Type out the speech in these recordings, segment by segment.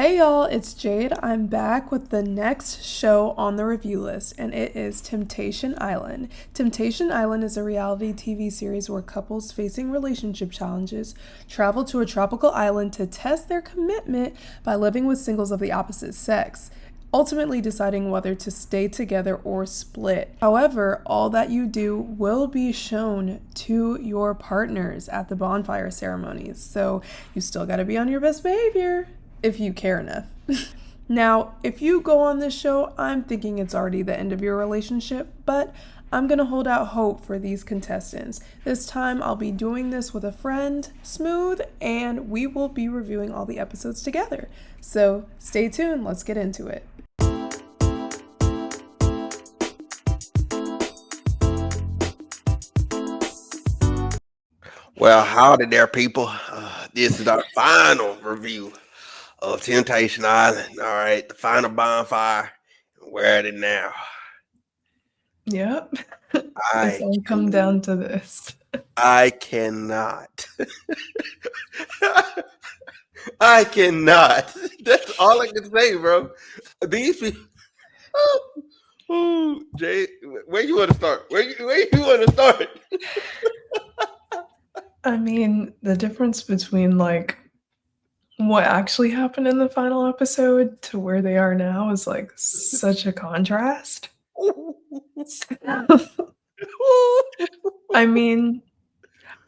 Hey y'all, it's Jade. I'm back with the next show on the review list, and it is Temptation Island. Temptation Island is a reality TV series where couples facing relationship challenges travel to a tropical island to test their commitment by living with singles of the opposite sex, ultimately deciding whether to stay together or split. However, all that you do will be shown to your partners at the bonfire ceremonies, so you still gotta be on your best behavior if you care enough. Now, if you go on this show, I'm thinking it's already the end of your relationship, but I'm gonna hold out hope for these contestants. This time I'll be doing this with a friend, Smooth, and we will be reviewing all the episodes together. So stay tuned, let's get into it. Well, howdy there, people. This is our final review of Temptation Island. All right, the final bonfire. We're at it now. Yep. It's I all come down to this. I cannot. I cannot. That's all I can say, bro. These people. Oh, Jay, where you want to start? Where you want to start? I mean, the difference between like what actually happened in the final episode to where they are now is like such a contrast. I mean,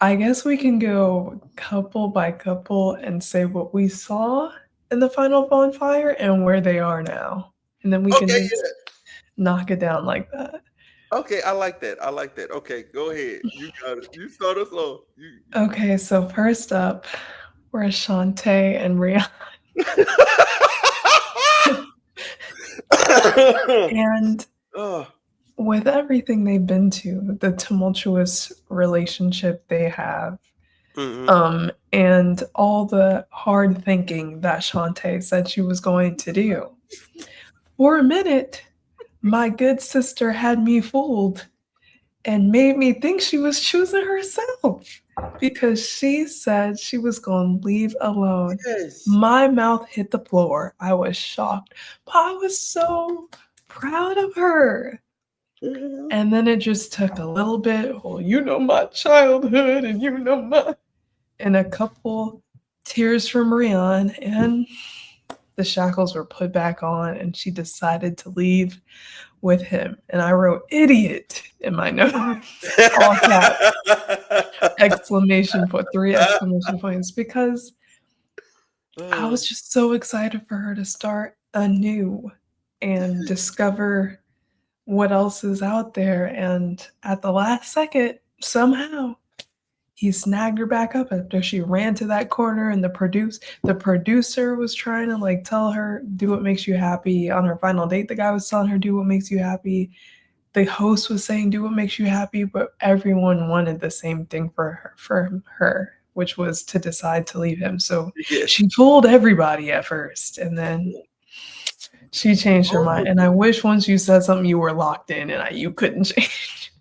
I guess we can go couple by couple and say what we saw in the final bonfire and where they are now. And then we can Okay, just knock it down like that. okay, I like that. I like that. Okay, go ahead. You got it. You start us off. Okay, so first up, we're Shantae and Rihanna. And Oh, with everything they've been to, the tumultuous relationship they have, mhm. and all the hard thinking that Shantae said she was going to do. For a minute, my good sister had me fooled and made me think she was choosing herself because she said she was going to leave alone. Yes. My mouth hit the floor. I was shocked, but I was so proud of her. Mhm. And then it just took a little bit. Well, you know my childhood, and you know my, and a couple tears from Rian, and the shackles were put back on, and she decided to leave with him. And I wrote "idiot" in my notes, all caps, exclamation point, three exclamation points, because I Uh, was just so excited for her to start anew and discover what else is out there. And at the last second, somehow he snagged her back up after she ran to that corner, and the producer was trying to like tell her do what makes you happy on her final date. The guy was telling her do what makes you happy. The host was saying do what makes you happy, but everyone wanted the same thing for her, which was to decide to leave him. So yes. she fooled everybody at first, and then she changed her mind. Oh, And I wish once you said something you were locked in and you couldn't change.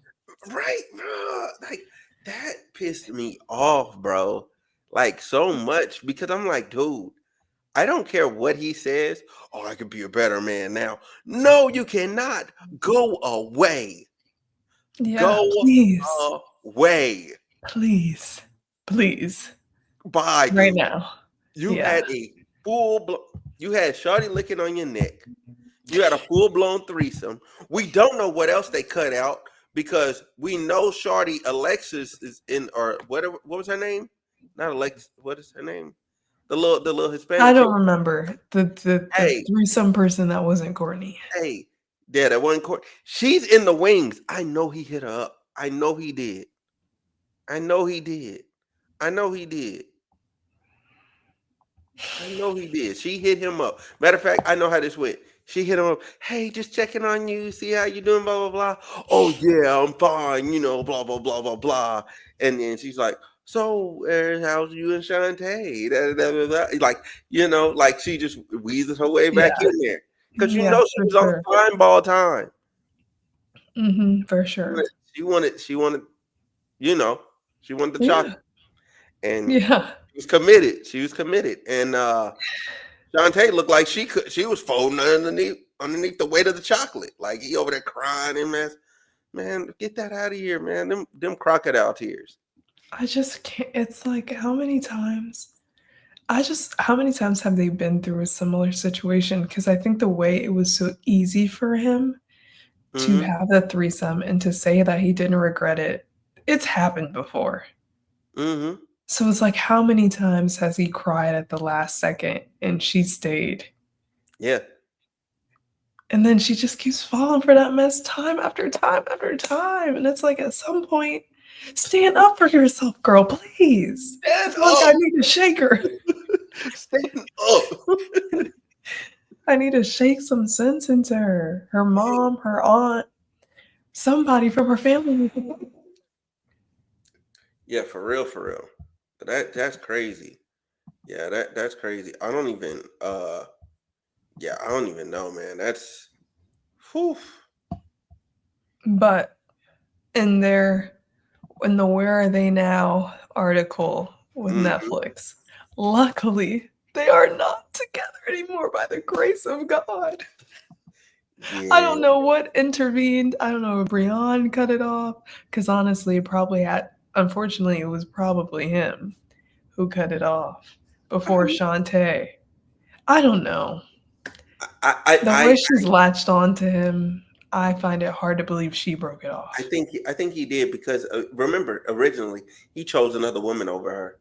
right, bro. Like that pissed me off, bro. Like so much because I'm like, dude, I don't care what he says. Oh, I could be a better man now. No, you cannot. Go away. Yeah, Go please, away. please, please, Bye, right dude. now. You Yeah. had a you had Shawty licking on your neck. You had a full blown threesome. We don't know what else they cut out because we know Shawty Alexis is in or whatever. What was her name? Not Alex. What is her name? The little I Hispanic chick. don't remember the Hey, threesome person that wasn't Courtney. hey, yeah, that one court. She's in the wings. I know he hit her up. I know he did. I know he did. I know he did. I know he did. She hit him up. Matter of fact, I know how this went. She hit him up. Hey, just checking on you. See how you doing? Blah blah blah. Oh yeah, I'm fine. You know, blah blah blah blah blah. And then she's like, "So, how's you and Shantae?" Da, da, da, da, da. Like, like she just weases her way back Yeah, in there because yeah, she for was on sure. fine ball time. For She sure. wanted, she wanted, she wanted, you know, she wanted the Yeah, chocolate, and yeah. she was committed. She was committed, and Shantae looked like she was folding underneath the weight of the chocolate. Like he over there crying and man, get that out of here, man. Them crocodile tears. I just can't. It's like, how many times have they been through a similar situation? Because I think the way it was so easy for him to Mm-hmm. have the threesome and to say that he didn't regret it, it's happened before. Mm-hmm. So it's like, how many times has he cried at the last second and she stayed? Yeah. And then she just keeps falling for that mess time after time after time. And it's like, at some point, stand up for yourself, girl, please. I Stand feel like up. I need to shake her. Stand up. I need to shake some sense into her. Her mom, her aunt, somebody from her family. Yeah, for real, for real. That's crazy. Yeah, that's crazy. I don't even know, man. That's whew. But in their in the Where Are They Now article with Mhm. Netflix, luckily they are not together anymore by the grace of God. I Yeah. don't know what intervened. I don't know if Brian cut it off, because honestly, it probably had unfortunately, it was probably him who cut it off I before mean, Shantae. I don't know. I I The I way she's latched on to him, I find it hard to believe she broke it off. I think he did because remember originally he chose another woman over her.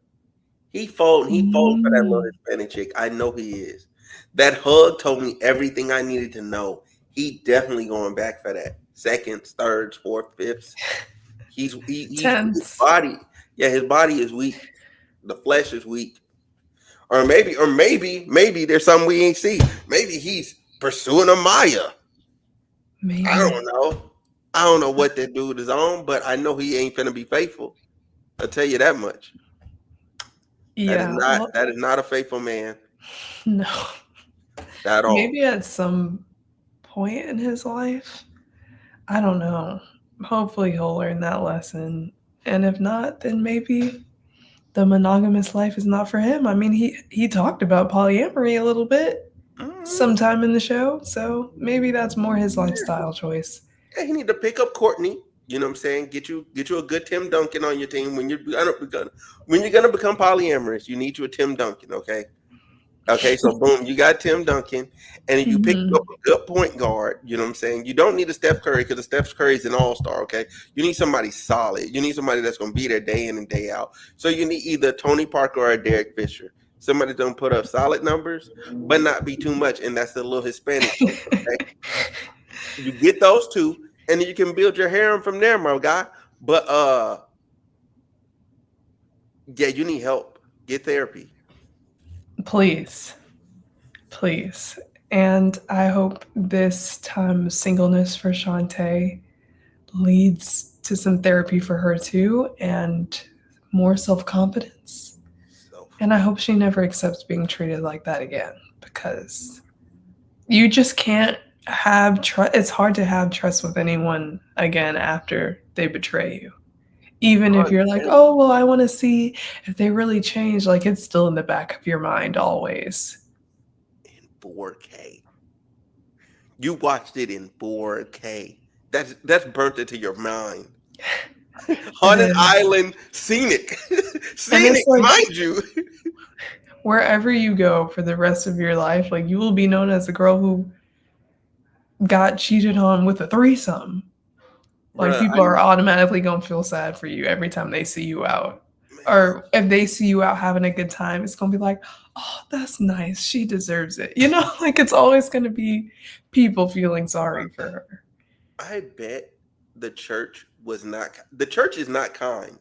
He folding for that little Mm. Hispanic chick. I know he is. That hug told me everything I needed to know. He definitely going back for that. Seconds, thirds, fourth, fifths. He's his Tense. body. Yeah, his body is weak. The flesh is weak. Maybe there's something we ain't see. Maybe he's pursuing a Maya. I Maybe. don't know. I don't know what that dude is on, but I know he ain't finna be faithful. I'll tell you that much. Yeah, well, That is not a faithful man no. at all. Maybe at some point in his life, I don't know. Hopefully, he'll learn that lesson. And if not, then maybe the monogamous life is not for him. I mean, he talked about polyamory a little bit Mhm. sometime in the show, so maybe that's more his lifestyle choice. Yeah, he need to pick up Courtney. You know what I'm saying? Get you a good Tim Duncan on your team when you're gonna become polyamorous. You need you a Tim Duncan, okay? Okay, so boom, you got Tim Duncan, and you pick up Mhm. a good point guard. You know what I'm saying? You don't need a Steph Curry because the Steph Curry is an all star. Okay, you need somebody solid. You need somebody that's going to be there day in and day out. So you need either Tony Parker or a Derek Fisher. Somebody don't put up solid numbers, but not be too much, and that's the little Hispanic chick. Okay, you get those two, and then you can build your harem from there, my guy. But yeah, you need help. Get therapy. Please, please. And I hope this time of singleness for Shantae leads to some therapy for her too and more self confidence. So And I hope she never accepts being treated like that again, because you just can't have trust. It's hard to have trust with anyone again after they betray you. Even if you're like, oh, well, I want to see if they really change, like it's still in the back of your mind always. in 4K. You watched it in 4K. That's burnt into your mind. It Haunted is. Island scenic. And Scenic, it's like mind you. wherever you go for the rest of your life, like you will be known as the girl who got cheated on with a threesome. Like Bruh, people are automatically gonna feel sad for you every time they see you out. man, Or if they see you out having a good time, it's gonna be like, oh, that's nice. She deserves it. You know, like it's always gonna be people feeling sorry for her. I bet the church is not kind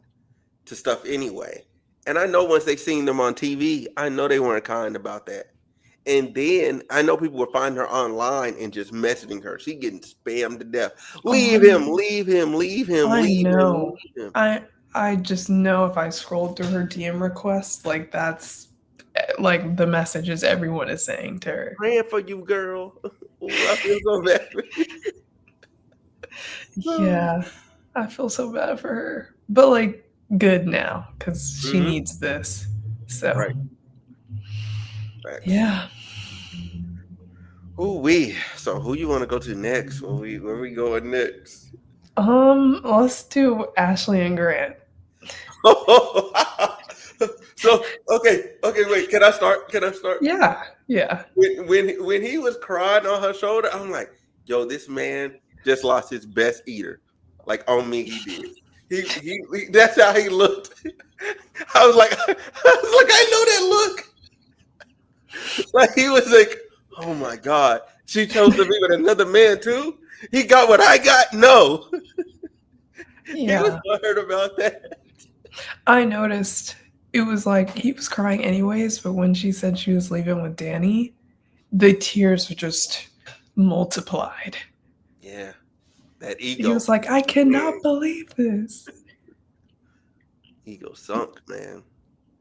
to stuff anyway. And I know once they seen them on TV, I know they weren't kind about that. And then I know people were finding her online and just messaging her. She getting spammed to death. Oh, Leave him, leave him, leave him, I leave him, know. leave him. I I just know if I scroll through her DM requests, like that's like the messages everyone is saying to her. Praying for you, girl. Ooh, I feel so bad for you. Yeah, I feel so bad for her. But like good now cuz she Mhm. needs this. So, Right. Facts. yeah. Ooh wee. So who you want to go to next? Where we going next? Let's do Ashley and Grant. So okay, wait. Can I start? Can I start? Yeah, yeah, When he was crying on her shoulder, I'm like, yo, this man just lost his best eater. Like on me, he did. That's how he looked. I was like, I know that look. Like he was like, oh my god, she chose to be with another man too. He got what I got. No, he was yeah. hurt about that. I noticed it was like he was crying anyways, but when she said she was leaving with Danny, the tears were just multiplied. Yeah, that He ego, was like, I man, cannot believe this. ego sunk, man.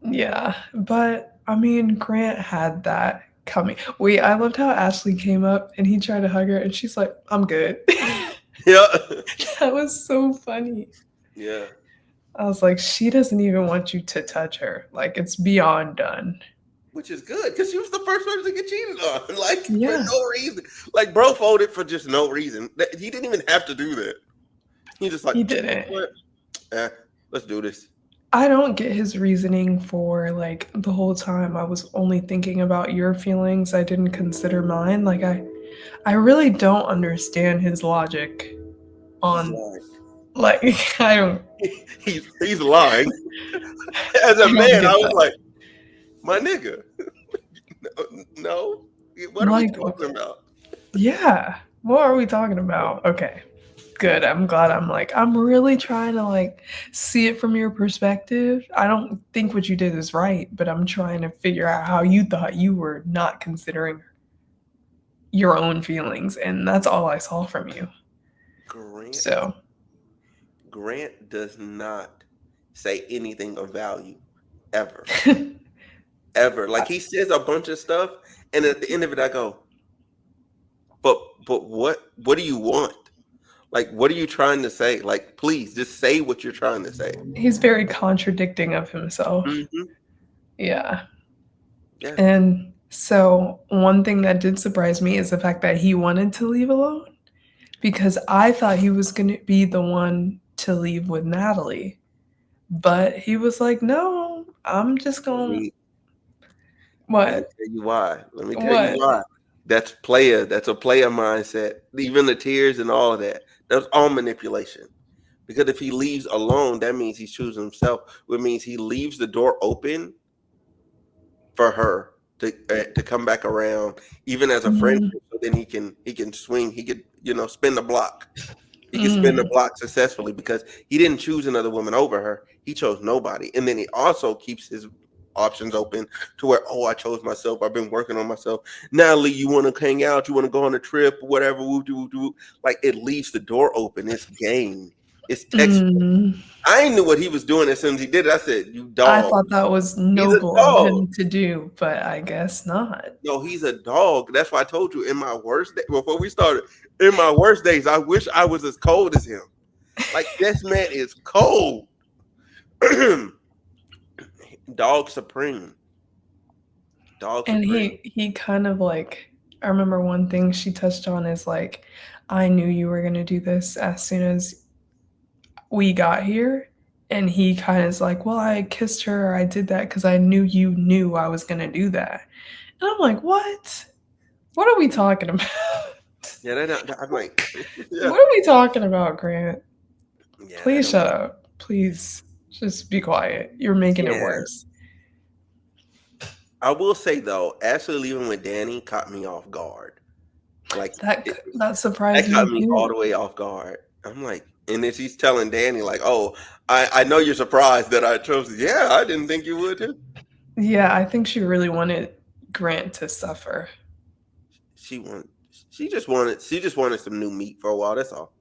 Yeah, but I mean, Grant had that coming. Wait, I loved how Ashley came up and he tried to hug her, and she's like, I'm good. Yeah, That was so funny. yeah. I was like, she doesn't even want you to touch her. Like, it's beyond done. Which is good because she was the first person to get cheated on, like for Yeah, no reason. Like bro folded for just no reason. He didn't even have to do that. He just like, he you didn't. know what? Eh, let's do this. I don't get his reasoning for like the whole time I was only thinking about your feelings. I didn't consider mine. Like I really don't understand his logic He's on lying. like I don't He's lying. As a I don't man, I get was that. like, my nigga, no. What are we Like talking about? yeah, what are we talking about? Okay. Good. I'm glad I'm really trying to like see it from your perspective. I don't think what you did is right, but I'm trying to figure out how you thought you were not considering your own feelings, and that's all I saw from you. Grant So, Grant does not say anything of value ever. Ever. Like he says a bunch of stuff, and at the end of it, I go, but what do you want? Like, what are you trying to say? Like, please just say what you're trying to say. he's very contradicting of himself. Hmm. Yeah. Yeah. And so, one thing that did surprise me is the fact that he wanted to leave alone because I thought he was going to be the one to leave with Natalie. But he was like, "No, I'm just Let going to me let me what? tell you why. Let me tell you What? why. That's player. That's a player mindset. Even the tears and all of that. That's all manipulation. Because if he leaves alone, that means he's choosing himself. Which means he leaves the door open for her to come back around, even as a Mm, friendship. So then he can swing. He could spin the block. He could spin the mm, block successfully because he didn't choose another woman over her. He chose nobody. And then he also keeps his options open to where, oh, I chose myself. I've been working on myself. Natalie, you want to hang out? You want to go on a trip? Whatever. Woo, doo, doo. Like it leaves the door open. It's game. It's textbook. mm. I knew what he was doing as soon as he did it. I said, you I dog. thought that was He's a noble of dog. him to do, but I guess not. No, he's a dog. That's why I told you in my worst day, before we started, in my worst days, I wish I was as cold as him. Like this man is cold. Dog supreme. Dog And supreme. he kind of like I remember one thing she touched on is like I knew you were going to do this as soon as we got here, and he kind of is like, "Well, I kissed her or I did that cuz I knew you knew I was going to do that." And I'm like, "What? What are we talking about?" Yeah, I'm like, yeah, What are we talking about, Grant? yeah, that Please don't shut make up. Please just be quiet. You're making it yeah. worse. I will say though, Ashley leaving with Danny caught me off guard. Like That that surprised caught me me all too. the way off guard. I'm like, and then she's telling Danny, like, oh, I know you're surprised that I chose it. Yeah, I didn't think you would too. Yeah, I think she really wanted Grant to suffer. She wanted she just wanted some new meat for a while. That's all.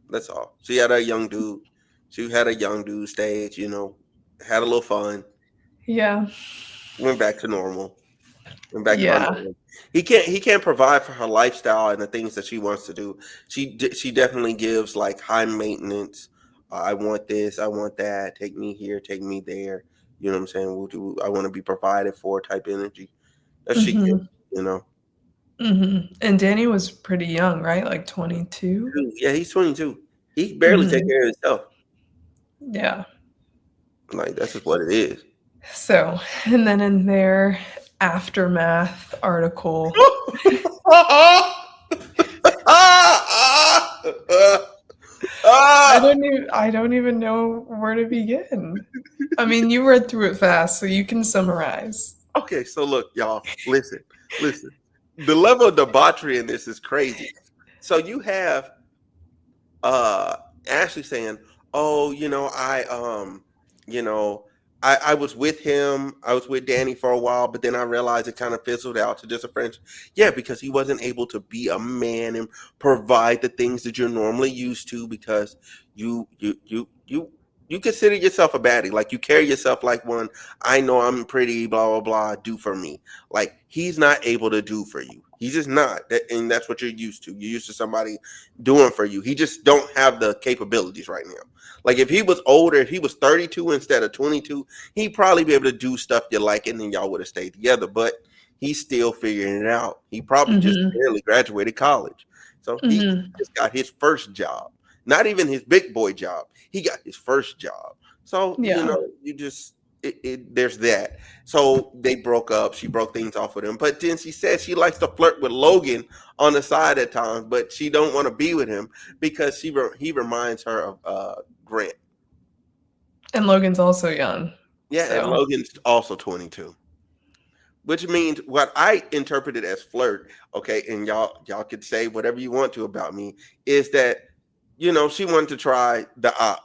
That's all. She had a young dude. She had a young dude stage, had a little fun, Yeah. went back to normal. Went back to her Yeah. normal. He can't provide for her lifestyle and the things that she wants to do. She definitely gives like high maintenance. I want this, I want that. Take me here, take me there. You know what I'm saying? I want to be provided for type energy. That she gives, Mhm. you know. And Danny was pretty young, right? Like 22? Dude, yeah, he's 22. He barely take Mhm. care of himself. Yeah. Like, that's just what it is. So, and then in their aftermath article, I don't even know where to begin. I mean, you read through it fast, so you can summarize. Okay, so look, y'all, listen, listen. The level of debauchery in this is crazy. So you have uh Ashley saying, "Oh, you know, I was with him. I was with Danny for a while, but then I realized it kind of fizzled out to just a friendship." Yeah, because he wasn't able to be a man and provide the things that you're normally used to because you you you you you consider yourself a baddie. Like you carry yourself like one. I know I'm pretty, blah blah blah. Do for me. Like he's not able to do for you. He's just not, and that's what you're used to. You're used to somebody doing for you. He just don't have the capabilities right now. Like if he was older, if he was 32 instead of 22, he'd probably be able to do stuff you like, and then y'all would have stayed together. But he's still figuring it out. He probably just Mhm. barely graduated college, so he Mhm. just got his first job. Not even his big boy job. He got his first job. So Yeah. you just there's that. So they broke up. She broke things off with him. But then she said she likes to flirt with Logan on the side at times, but she don't want to be with him because he reminds her of Grant. And Logan's also young. Yeah, and So, Logan's also 22, which means what I interpreted as flirt. Okay, and y'all could say whatever you want to about me. Is that she wanted to try what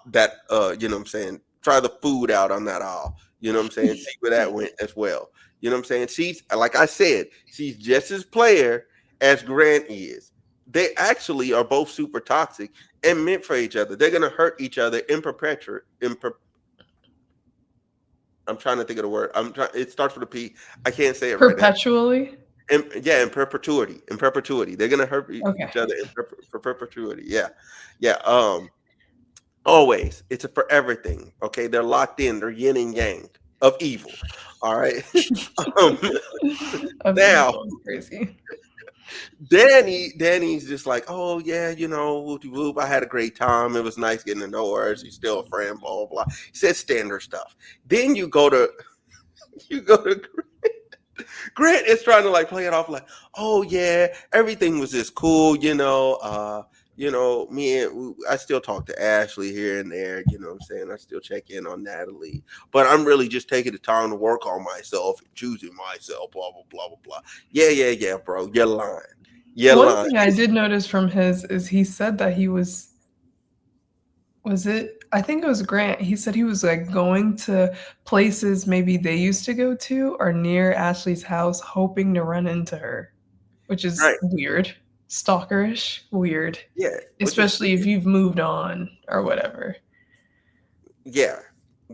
I'm saying, try the food out on that aisle. You know what I'm saying? See where that went as well. You know what I'm saying? She's like I said, she's just as player as Grant is. They actually are both super toxic and meant for each other. They're gonna hurt each other in perpetuity. I'm trying to think of the word. I'm trying. It starts with a P. I can't say it right now. perpetually? Yeah, in perpetuity. In perpetuity, they're gonna hurt Okay. each other for perpetuity. Yeah, yeah. Always. It's a forever thing. Okay. They're locked in. They're yin and yang of evil. All right. um, Of now, evil. Crazy. Danny's just like, oh yeah, whoop whoop. I had a great time. It was nice getting to know her. She's still a friend. Blah blah blah. He said standard stuff. Then you go to Grant is trying to like play it off like, oh yeah, everything was just cool, I still talk to Ashley here and there, you know what I'm saying? I still check in on Natalie. But I'm really just taking the time to work on myself and choosing myself, blah blah blah blah blah. Yeah, yeah, yeah, bro. You're lying. You're One lying. thing I did notice from his is he said that he was it I think it was Grant. He said he was like going to places maybe they used to go to or near Ashley's house hoping to run into her, which is Right. weird. Stalkerish, weird. Yeah. Which is Especially if you've moved on or whatever. Yeah.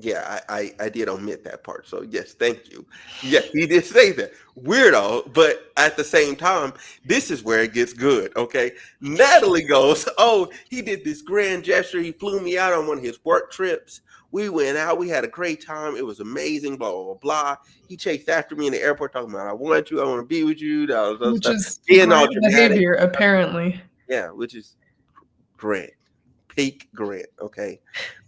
Yeah, I did omit that part. So yes, thank you. Yeah, he did say that. Weirdo, but at the same time, this is where it gets good. Okay. Natalie goes, oh, he did this grand gesture. He flew me out on one of his work trips. We went out, we had a great time. It was amazing, blah, blah, blah, blah. He chased after me in the airport talking about I want you, I want to be with you, that was other Which stuff. is Being all Grant dramatic. behavior, apparently. Yeah, which is great. Peak Grant, okay?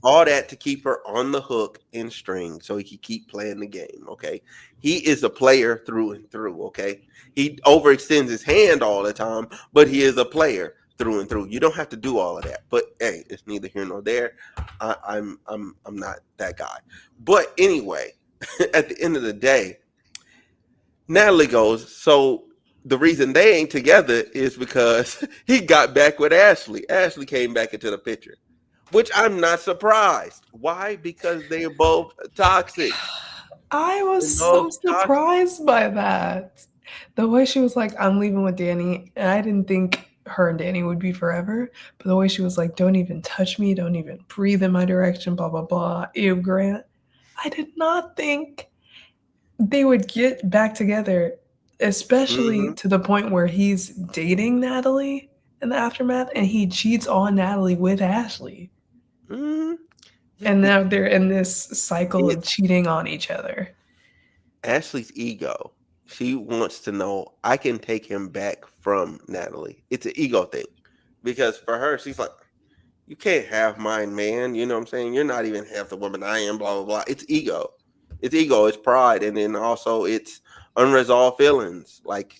All that to keep her on the hook and string so he can keep playing the game, okay? He is a player through and through, okay? He overextends his hand all the time, but he is a player through and through. You don't have to do all of that, but hey, it's neither here nor there. I'm not that guy. But anyway, at the end of the day, Natalie goes, so the reason they ain't together is because he got back with Ashley. Ashley came back into the picture, which I'm not surprised. Why? Because they are both toxic. I They're was both so toxic. surprised by that. The way she was like, I'm leaving with Danny, and I didn't think her and Danny would be forever. But the way she was like, don't even touch me, don't even breathe in my direction, blah, blah, blah. Ew, Grant. I did not think they would get back together, especially Hmm. to the point where he's dating Natalie in the aftermath and he cheats on Natalie with Ashley. Hmm. And now they're in this cycle Yeah. of cheating on each other. Ashley's ego. She wants to know I can take him back from Natalie. It's an ego thing. Because for her, she's like, you can't have mine, man. You know what I'm saying? You're not even half the woman I am, blah, blah, blah. It's ego. It's ego, it's pride, and then also it's unresolved feelings. Like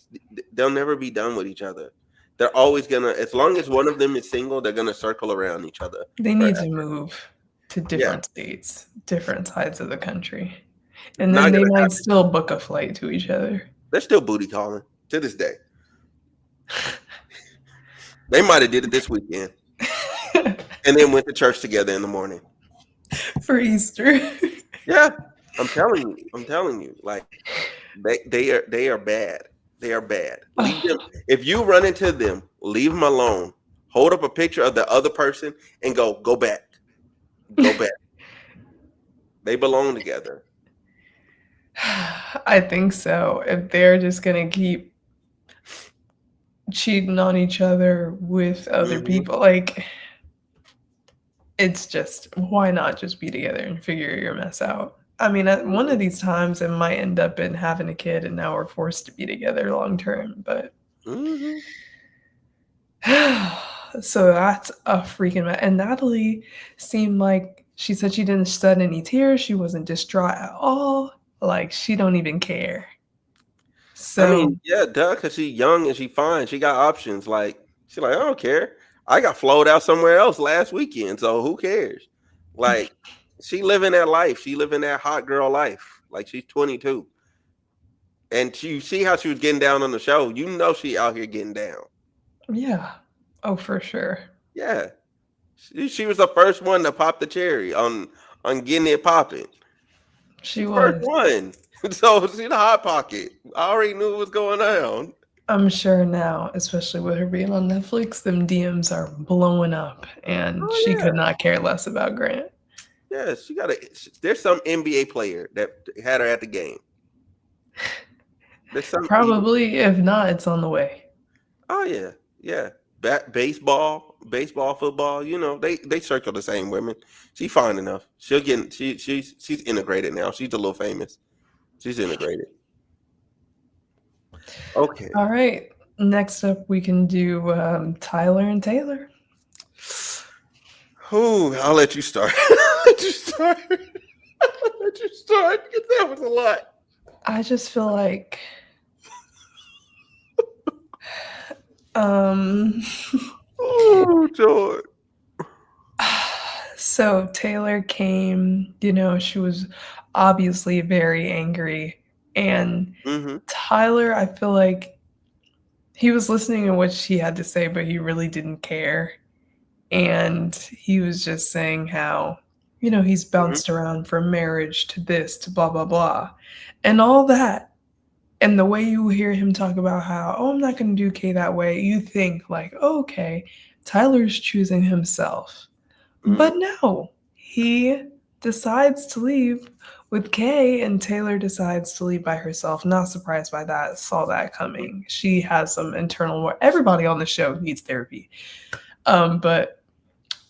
they'll never be done with each other. They're always gonna, as long as one of them is single, they're gonna circle around each other They need forever. to move to Yeah, different states, different sides of the country. And not then they gonna might happen. still book a flight to each other. They're still booty calling to this day. They might have did it this weekend, and then went to church together in the morning. For Easter. Yeah, I'm telling you. I'm telling you. Like they are bad. They are bad. Leave them. Oh, If you run into them, leave them alone. Hold up a picture of the other person and go back. Go back. They belong together. I think so. If they're just gonna keep cheating on each other with other Hmm. people, like it's just why not just be together and figure your mess out? I mean, at one of Hmm. these times, it might end up in having a kid, and now we're forced to be together long term. But Hmm. so that's a freaking mess. And Natalie seemed like she said she didn't shed any tears. She wasn't distraught at all. Like she don't even care. I So mean, yeah, duh, because she's young and she fine. She got options. Like she's like, I don't care. I got flowed out somewhere else last weekend, so who cares? Like she living that life. She living that hot girl life. Like she's 22. And you see how she was getting down on the show. You know she out here getting down. yeah, oh for sure, Yeah. She was the first one to pop the cherry on getting it popping. She she the first was. one. So she the hot pocket. I already knew what was going on. I'm sure now, especially with her being on Netflix, them DMs are blowing up, and Oh she yeah. could not care less about Grant. Yeah, she got a. There's some NBA player that had her at the game. There's some Eagle. Probably, if not, it's on the way. Oh yeah, yeah. Baseball, football. You know, they circle the same women. She's fine enough. She'll get. She's integrated now. She's a little famous. She's integrated. Okay. All right, next up we can do Tyler and Taylor. Who? I'll let you start. I'll let you start. I'll let you start because that was a lot. I just feel like um Oh, George. so Taylor came, she was obviously very angry, and Mm-hmm. Tyler, I feel like he was listening to what she had to say, but he really didn't care. And he was just saying how, he's Mm-hmm. bounced around from marriage to this to blah, blah, blah, and all that. And the way you hear him talk about how, oh, I'm not going to do Kay that way, you think, like, oh, okay, Tyler's choosing himself. Mm-hmm. But no, he decides to leave with Kay, and Taylor decides to leave by herself. Not surprised by that, saw that coming. She has some internal work. Everybody on the show needs therapy. But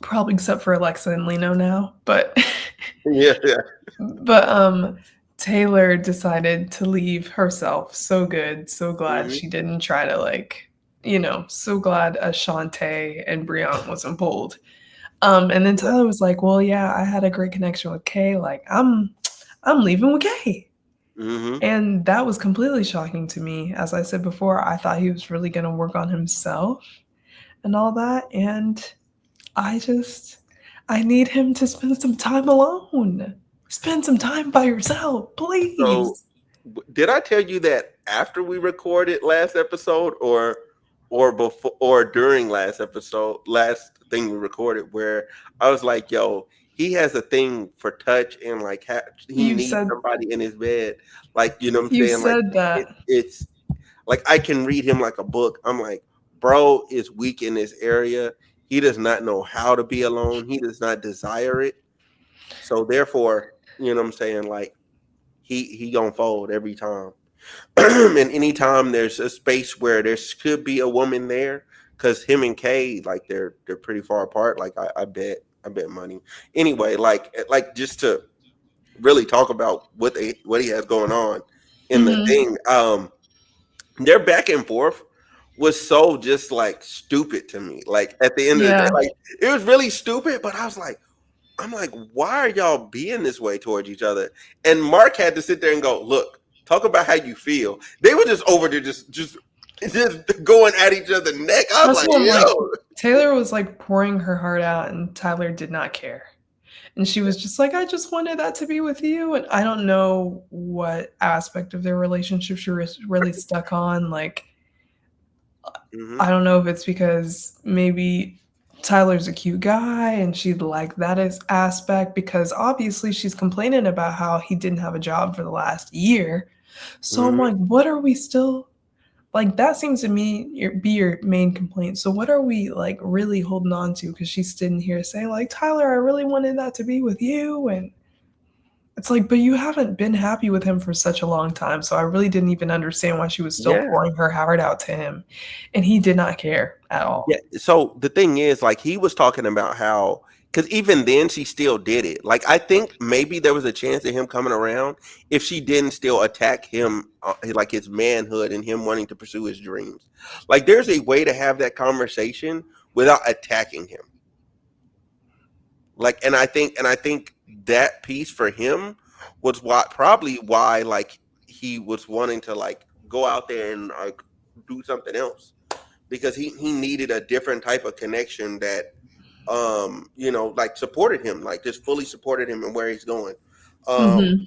probably except for Alexa and Lino now. But Yeah, yeah. but Taylor decided to leave herself. So good, so glad Mm-hmm. she didn't try to so glad Ashante and Brianna wasn't pulled. And then Yeah. Tyler was like, "Well, yeah, I had a great connection with Kay. Like, I'm leaving with Kay." Mm-hmm. And that was completely shocking to me. As I said before, I thought he was really going to work on himself and all that. And I just, I need him to spend some time alone. Spend some time by yourself, So, please. did I tell you that after we recorded last episode, or before, or during last thing we recorded, where I was like, "Yo, he has a thing for touch and like he You needs said somebody in his bed." Like, you know what I'm you saying? Like, said that. it's like I can read him like a book. I'm like, bro is weak in this area. He does not know how to be alone. He does not desire it. So therefore, you know what I'm saying? Like he gonna fold every time. And anytime there's a space where there could be a woman there, because him and Kay, like they're pretty far apart. Like I bet money. Anyway, like just to really talk about what he has going on. in the Mm-hmm. thing. Their back and forth was so just like stupid to me. Like at the end of the day, Yeah. like it was really stupid, but I'm like, why are y'all being this way towards each other? And Mark had to sit there and go, look, talk about how you feel. They were just over there, just going at each other's neck. I was That's like, what I'm like. yo, Taylor was like pouring her heart out, and Tyler did not care. And she was just like, I just wanted that to be with you. And I don't know what aspect of their relationship she was really stuck on. Like, hmm, I don't know if it's because maybe Tyler's a cute guy and she'd like that as aspect because obviously she's complaining about how he didn't have a job for the last year. So I'm hmm, like, what are we still like? That seems to me be your main complaint. So what are we like really holding on to? Because she's sitting here saying like, Tyler, I really wanted that to be with you, and it's like, but you haven't been happy with him for such a long time. So I really didn't even understand why she was still yeah. pouring her heart out to him. And he did not care at Yeah, all. so the thing is, like, he was talking about how, because even then she still did it. Like, I think maybe there was a chance of him coming around if she didn't still attack him, like his manhood and him wanting to pursue his dreams. Like, there's a way to have that conversation without attacking him. Like, and I think that piece for him was what probably why like he was wanting to like go out there and like do something else because he needed a different type of connection that like supported him, like just fully supported him and where he's going. um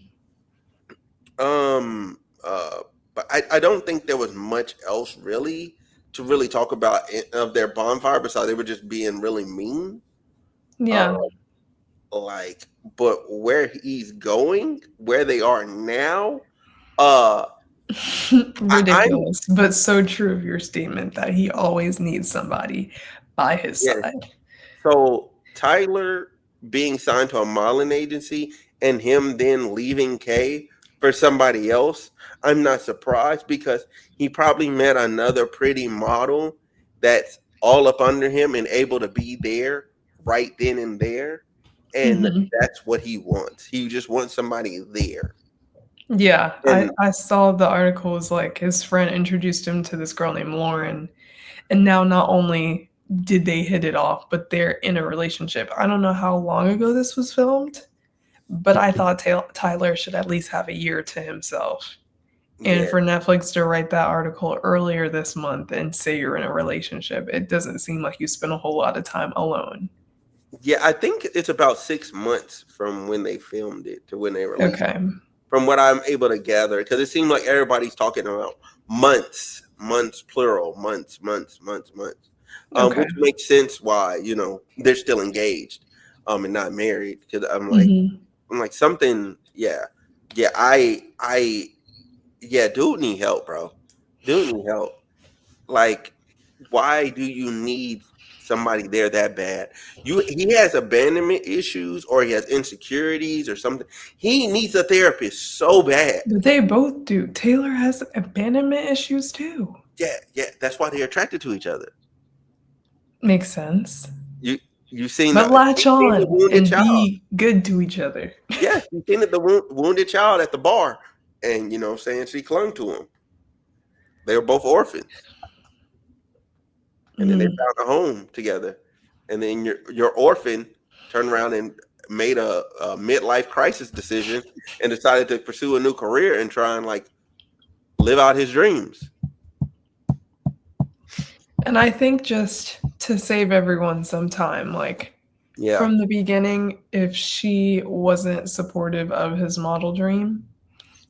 Hmm. um uh but I don't think there was much else really to really talk about of their bonfire besides they were just being really mean. uh Yeah. like, but where he's going, where they are now, uh I'm Ridiculous, but so true of your statement that he always needs somebody by his yeah. side. So Tyler being signed to a modeling agency and him then leaving K for somebody else, I'm not surprised because he probably met another pretty model that's all up under him and able to be there right then and there. And Hmm. that's what he wants. He just wants somebody there. Yeah, I, And I saw the article was like his friend introduced him to this girl named Lauren, and now not only did they hit it off, but they're in a relationship. I don't know how long ago this was filmed, but I thought Tyler should at least have a year to himself. And yeah, for Netflix to write that article earlier this month and say you're in a relationship, it doesn't seem like you spent a whole lot of time alone. yeah, I think it's about 6 months from when they filmed it to when they released Okay. from what I'm able to gather, because it seems like everybody's talking about months, months plural, months, months, months, months, Okay. which makes sense why they're still engaged, and not married. Because Hmm. I'm like something, yeah, yeah, yeah, dude need help, bro. Dude need help. Like, why do you need somebody there that bad? He has abandonment issues or he has insecurities or something. He needs a therapist so bad. But they both do. Taylor has abandonment issues too. Yeah, yeah. That's why they're attracted to each other. Makes sense. You you seen But you latch seen the on wounded and child. be good to each other. Yes, you seen the wounded child at the bar, and you know what I'm saying she clung to him. They were both orphans, and then they Mm. found a home together. And then your orphan turned around and made a midlife crisis decision and decided to pursue a new career and try and like live out his dreams. And I think just to save everyone some time, like Yeah. from the beginning, if she wasn't supportive of his model dream,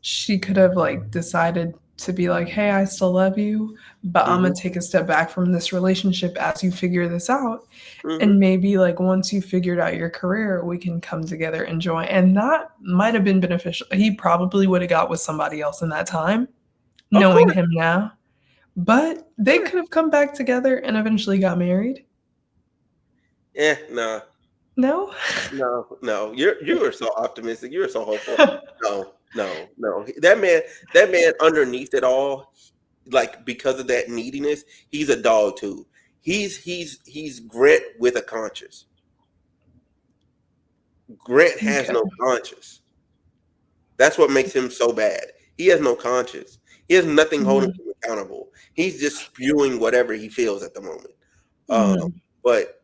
she could have like decided to be like, hey, I still love you, but I'm Hmm. gonna take a step back from this relationship as you figure this out. Hmm. And maybe like once you figured out your career, we can come together and join. And that might have been beneficial. He probably would have got with somebody else in that time, Of knowing course. him now. But they Yeah. could have come back together and eventually got married. Yeah. No. No? No. No. You are so optimistic. You are so hopeful. No. No. No. That man underneath it all, like because of that neediness, he's a dog too. He's Grant with a conscience. Grant has Okay. no conscience. That's what makes him so bad. He has no conscience. He has nothing holding Mhm. him accountable. He's just spewing whatever he feels at the moment. Um, Mhm. but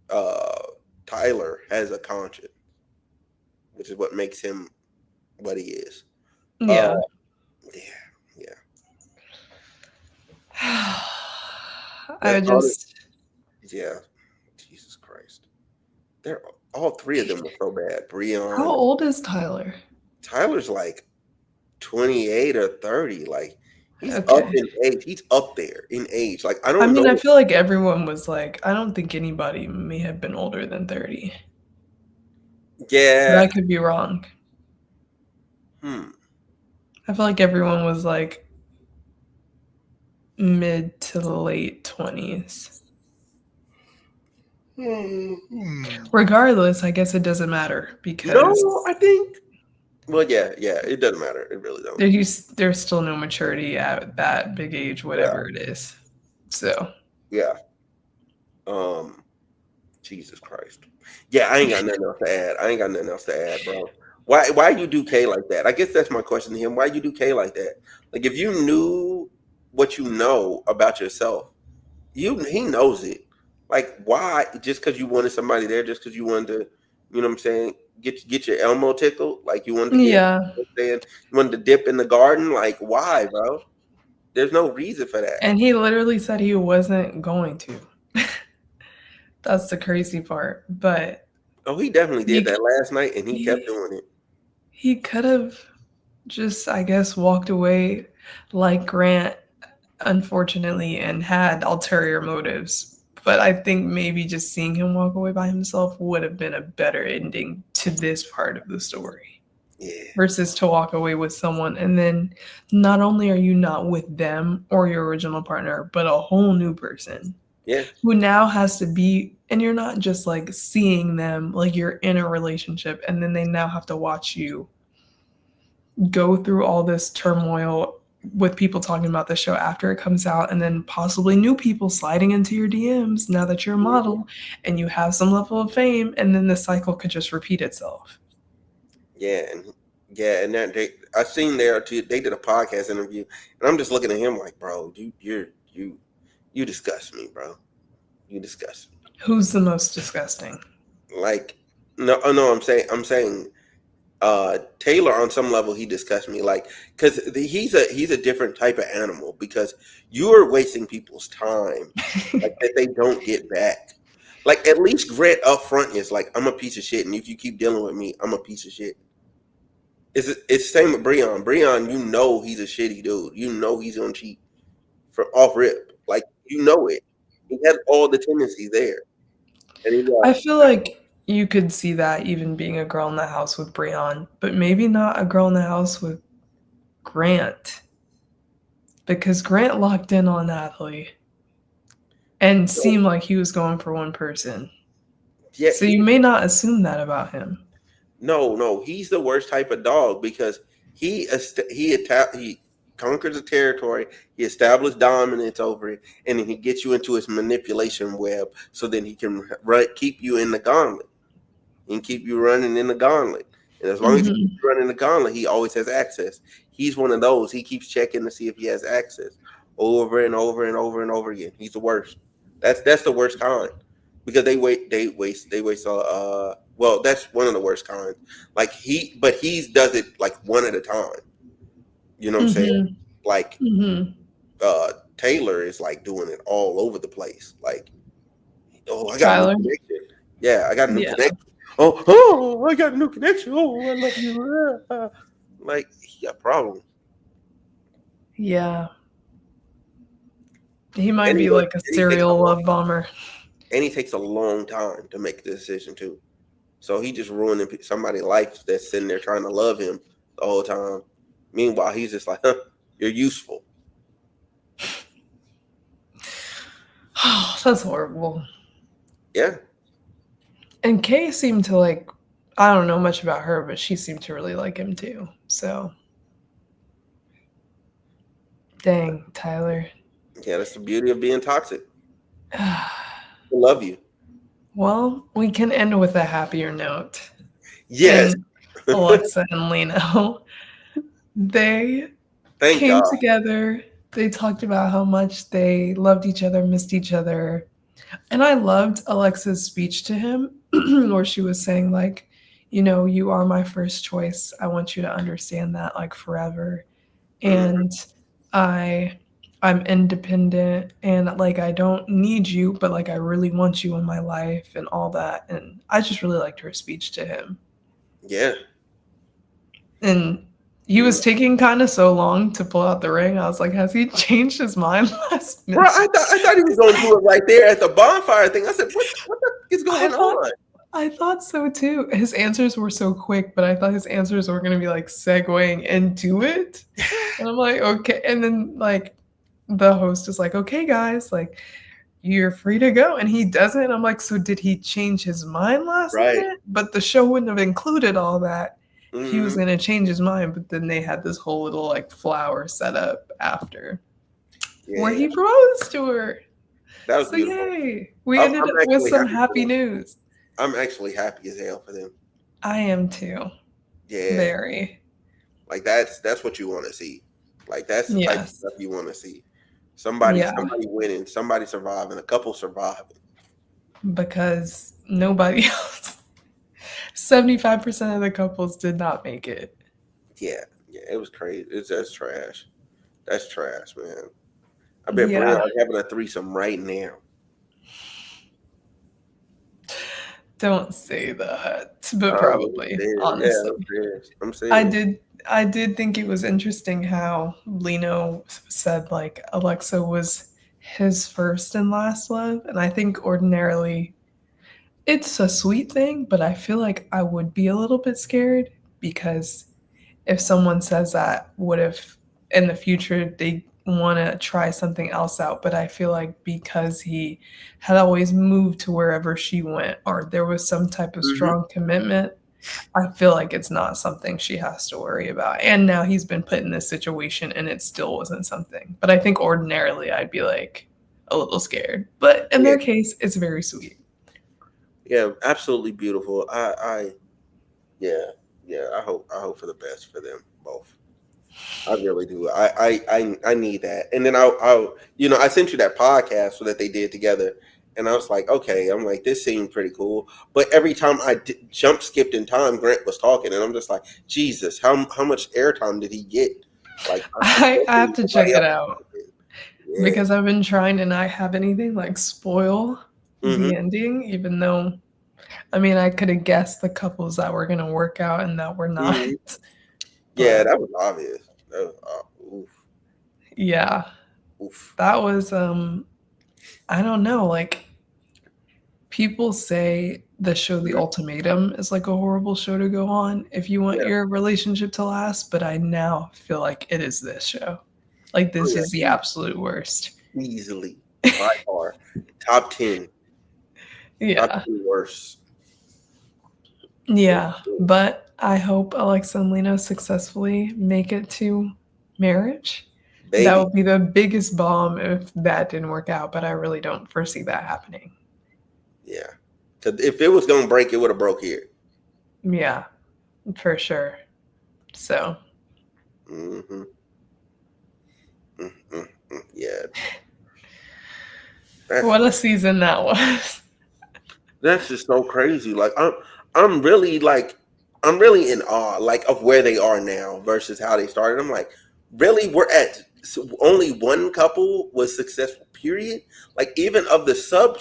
uh, Tyler has a conscience, which is what makes him what he is. Uh, Yeah. yeah, yeah. I That's all. just Yeah, Jesus Christ. They're all three of them were so bad. How Breon, old is Tyler? Tyler's like 28 or 30. Like he's up Okay. in age. He's up there in age. Like I I don't mean, I know. feel like everyone was like, I don't think anybody may have been older than 30. But Yeah. I could be wrong. Hmm. I feel like everyone was like mid to late 20s. Hmm. Regardless, I guess it doesn't matter No, because I think. Well, yeah, yeah. It doesn't matter. It really don't. there's still no maturity at that big age, Yeah, whatever it is. So, yeah. Um. Jesus Christ. Yeah, I ain't got nothing else to add. I ain't got nothing else to add, bro. Why you do K like that? I guess that's my question to him. Why you do K like that? Like if you knew what you know about yourself, he knows it. Like why? Just because you wanted somebody there, just because you wanted to, you know what I'm saying? Get your Elmo tickled, like you wanted to get, yeah. you know what I'm saying, you wanted to dip in the garden. Like why, bro? There's no reason for that. And he literally said he wasn't going to. That's the crazy part. But Oh, he definitely did he that last night, and he kept he doing it. he could have just, I guess, walked away like Grant, unfortunately, and had ulterior motives. But I think maybe just seeing him walk away by himself would have been a better ending to this part of the story Yeah, versus to walk away with someone. And then not only are you not with them or your original partner, but a whole new person yeah, who now has to be, and you're not just like seeing them, like you're in a relationship, and then they now have to watch you go through all this turmoil with people talking about the show after it comes out, and then possibly new people sliding into your DMs now that you're a yeah, model and you have some level of fame, and then the cycle could just repeat itself. yeah, and that I seen there too. They did a podcast interview, and I'm just looking at him like, bro, you disgust me, bro. You disgust me. Who's the most disgusting? Like, no, oh, no, I'm saying, Taylor on some level he disgusts me, like, because he's a different type of animal because you are wasting people's time, like that they don't get back. Like at least Grant up front is like, I'm a piece of shit, and if you keep dealing with me, I'm a piece of shit. It's the same with Breon. Breon, you know he's a shitty dude. You know he's gonna cheat from off rip. Like you know it. He has all the tendencies there, and he's I like, feel like you could see that even being a girl in the house with Breon, but maybe not a girl in the house with Grant, because Grant locked in on Natalie and no, seemed like he was going for one person. yeah, So you may not assume that about him. no, he's the worst type of dog because he conquers a territory, he established dominance over it, and then he gets you into his manipulation web, so then he can keep you in the gauntlet. And keep you running in the gauntlet. And as long as he keeps Hmm. you running the gauntlet, he always has access. He's one of those. He keeps checking to see if he has access over and over and over and over again. He's the worst. That's the worst kind because they waste. Well, that's one of the worst kinds. Like but he does it like one at a time. You know what I'm saying? Hmm. Like Hmm. Taylor is like doing it all over the place. Like, oh, I got a new Tyler? connection. Yeah, I got a new Yeah. connection. Oh, I got a new connection. Oh, I love you. Like, he got problems. Yeah. He might And be like a he takes a serial long love bomber. and he takes a long time to make the decision too. So he just ruining somebody's life that's sitting there trying to love him the whole time. Meanwhile, he's just like, huh, you're useful. Oh, that's horrible. Yeah. And Kay seemed to like, I don't know much about her, but she seemed to really like him too. So, dang, Tyler. Yeah, that's the beauty of being toxic. I love you. Well, we can end with a happier note. Yes. And Alexa and Lino. They Thank came God. together. They talked about how much they loved each other, missed each other. And I loved Alexa's speech to him, where she was saying, like, you are my first choice. I want you to understand that, like, forever. Mhm. And I I'm independent and like I don't need you, but like I really want you in my life and all that. And I just really liked her speech to him. Yeah. And he Mhm. was taking kind of so long to pull out the ring. I was like, has he changed his mind last Bro, minute? I thought he was gonna do it right there at the bonfire thing. I said, what the f is I going thought on? I thought so too. His answers were so quick, but I thought his answers were gonna be like segueing into it. And I'm like, okay. And then like the host is like, okay, guys, like you're free to go. And he doesn't. I'm like, so did he change his mind last Right. minute? But the show wouldn't have included all that if he was Mhm. gonna change his mind. But then they had this whole little like flower set up after where Yeah. he proposed to her. That was So beautiful. yay. We ended I'm up with actually some happy for happy them. news. I'm actually happy as hell for them. I am too. Yeah. Very. Like that's what you wanna see. Like that's the type of Yes. stuff you wanna see. Somebody Yeah. somebody winning, somebody surviving, a couple surviving. Because nobody else 75% of the couples did not make it. Yeah. Yeah, it was crazy. That's trash. That's trash, man. I bet Bria Yeah. are having a threesome right now. Don't say that, but I'm probably, serious. Yeah, honestly. I'm serious. I'm I serious. did I did think it was interesting how Lino said like Alexa was his first and last love, and I think ordinarily it's a sweet thing, but I feel like I would be a little bit scared because if someone says that, what if in the future they want to try something else out? But I feel like because he had always moved to wherever she went, or there was some type of Mhm. strong commitment, I feel like it's not something she has to worry about. And now he's been put in this situation and it still wasn't something. But I think ordinarily I'd be like a little scared. But in Yeah, their case, it's very sweet. yeah, absolutely beautiful. Yeah, yeah. I hope for the best for them both. I really do. I need that. And then I sent you that podcast so that they did together, and I was like, okay, I'm like, this seemed pretty cool. But every time jump skipped in time, Grant was talking, and I'm just like, Jesus, how much airtime did he get? Like, I I definitely have to check nobody it else out talking. Yeah. because I've been trying to not have anything like spoil Mm-hmm. the ending, even though I mean I could have guessed the couples that were gonna work out and that were not. Mm-hmm. Yeah, But that was obvious. That was, oof, yeah, oof. that was I don't know, like people say the show The Mhm. Ultimatum is like a horrible show to go on if you want Yeah. your relationship to last, but I now feel like it is this show. Like Oh this yeah. is the absolute worst. Easily by far top 10, top Yeah. 10 worst. Yeah. But I hope Alexa and Lena successfully make it to marriage. That Baby. would be the biggest bomb if that didn't work out, but I really don't foresee that happening. Yeah. Cause if it was gonna break, it would have broke here. Yeah, for sure. So, Mm-hmm. Yeah. That's what a season that was. that's just so crazy. Like I'm really like I'm really in awe like of where they are now versus how they started. I'm like, really, we're at only one couple was successful. Period. Like even of the sub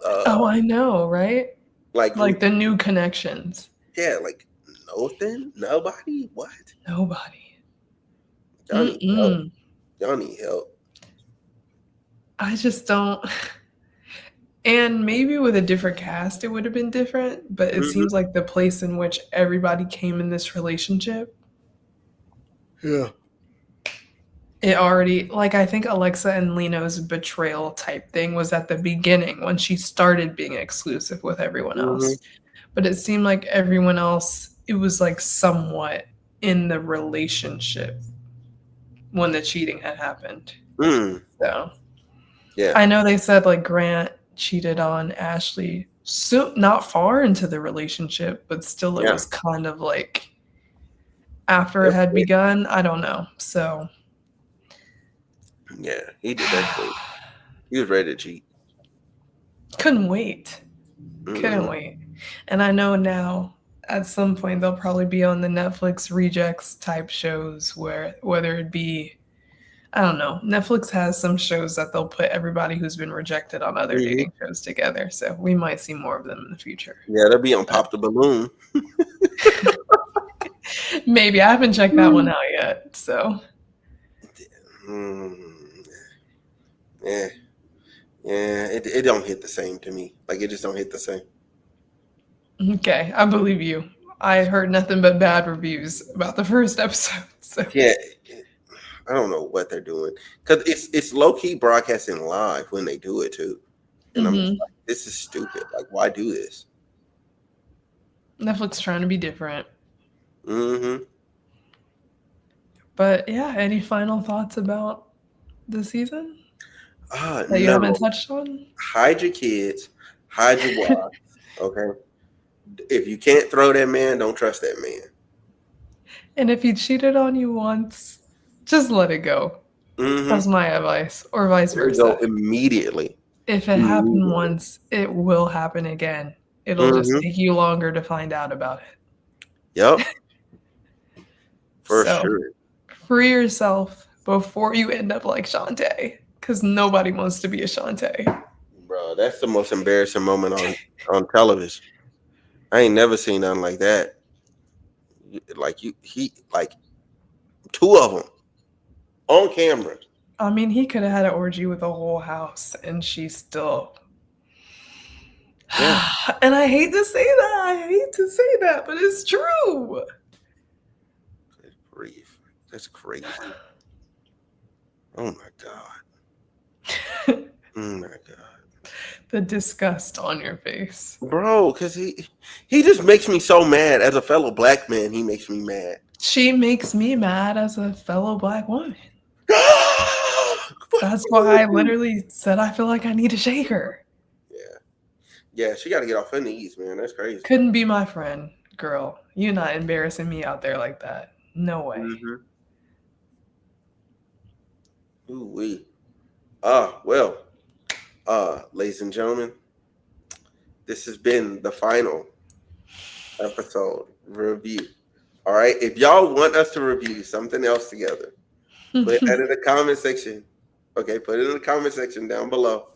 Oh, I know, right? like Like the new connections. yeah, like nothing, nobody. What? Nobody. Y'all need help. Mm-mm. Y'all need help. I just don't. And maybe with a different cast, it would have been different, but it Hmm. seems like the place in which everybody came in this relationship, Yeah. it already, like, I think Alexa and Leno's betrayal type thing was at the beginning when she started being exclusive with everyone Hmm. else. But it seemed like everyone else, it was like somewhat in the relationship when the cheating had happened. Mm. So Yeah. I know they said like Grant cheated on Ashley so not far into the relationship, but still it Yeah. was kind of like after it had begun. I don't know. So Yeah, he did that shit. He was ready to cheat. couldn't wait. Couldn't Mm-mm. wait. And I know now at some point they'll probably be on the Netflix rejects type shows where whether it be I don't know. Netflix has some shows that they'll put everybody who's been rejected on other Mm-hmm. dating shows together. So we might see more of them in the future. Yeah, they'll be on But Pop the Balloon. maybe I haven't checked that one out yet. So Mm, yeah, yeah. It don't hit the same to me. Like it just don't hit the same. okay, I believe you. I heard nothing but bad reviews about the first episode. So Yeah, I don't know what they're doing because it's low key broadcasting live when they do it too, and I'm just hmm like, this is stupid. Like, why do this? Netflix trying to be different. Mm-hmm. But yeah, any final thoughts about the season that you haven't No. touched on? Hide your kids, hide your wife. Okay. If you can't throw that man, don't trust that man. And if he cheated on you once, just let it go. Mm-hmm. That's my advice, or vice There you versa. go immediately. If it happened Immediately. once, it will happen again. It'll just Mm-hmm. take you longer to find out about it. Yep. For So sure. free yourself before you end up like Shantae, because nobody wants to be a Shantae. Bro, that's the most embarrassing moment on television. I ain't never seen nothing like that. He like two of them on camera. I mean, he could have had an orgy with a whole house, and she still. Yeah. And I hate to say that. I hate to say that, but it's true. Good grief. That's crazy. Oh my god. Oh my god. The disgust on your face. Bro, because he just makes me so mad. As a fellow black man, he makes me mad. She makes me mad as a fellow black woman. What That's would why I do? literally said I feel like I need to shake her. Yeah. Yeah, she got to get off her knees, man. That's crazy. Couldn't be my friend, girl. You're not embarrassing me out there like that. No way. Mm-hmm. Ooh wee. Well, ladies and gentlemen, this has been the final episode review. All right. If y'all want us to review something else together, put that in the comment section. Okay, put it in the comment section down below.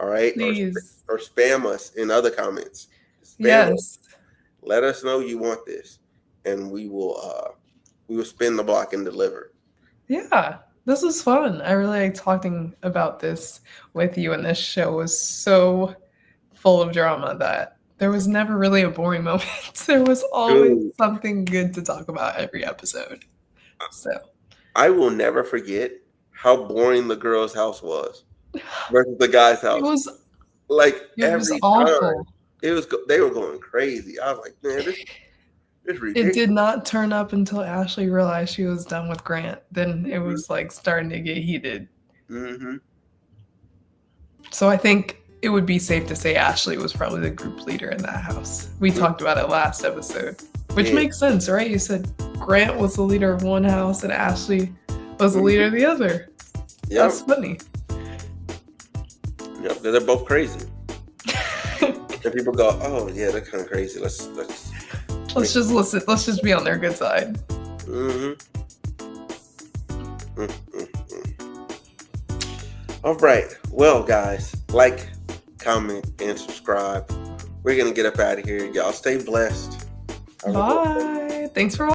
All right, Please. or spam us in other comments. Spam us. Yes. Let us know you want this, and we will spin the block and deliver. Yeah. This was fun. I really like talking about this with you, and this show was so full of drama that there was never really a boring moment. There was always Dude, something good to talk about every episode. So I will never forget how boring the girl's house was versus the guy's it house. was Like it was every time, awful. they were going crazy. I was like, man, this It ridiculous. did not turn up until Ashley realized she was done with Grant. Then it Mhm. was like starting to get heated. Mm-hmm. So I think it would be safe to say Ashley was probably the group leader in that house. We talked about it last episode, which Yeah. makes sense, right? You said Grant was the leader of one house and Ashley was the leader of the other. Yep. That's funny. Yep. They're both crazy. And people go, oh yeah, they're kind of crazy. Let's Let's just listen. Let's just be on their good side. Mm-hmm. Mm-hmm. All right. Well, guys, like, comment, and subscribe. We're gonna get up out of here. Y'all stay blessed. Have a good day. Bye. Thanks for watching.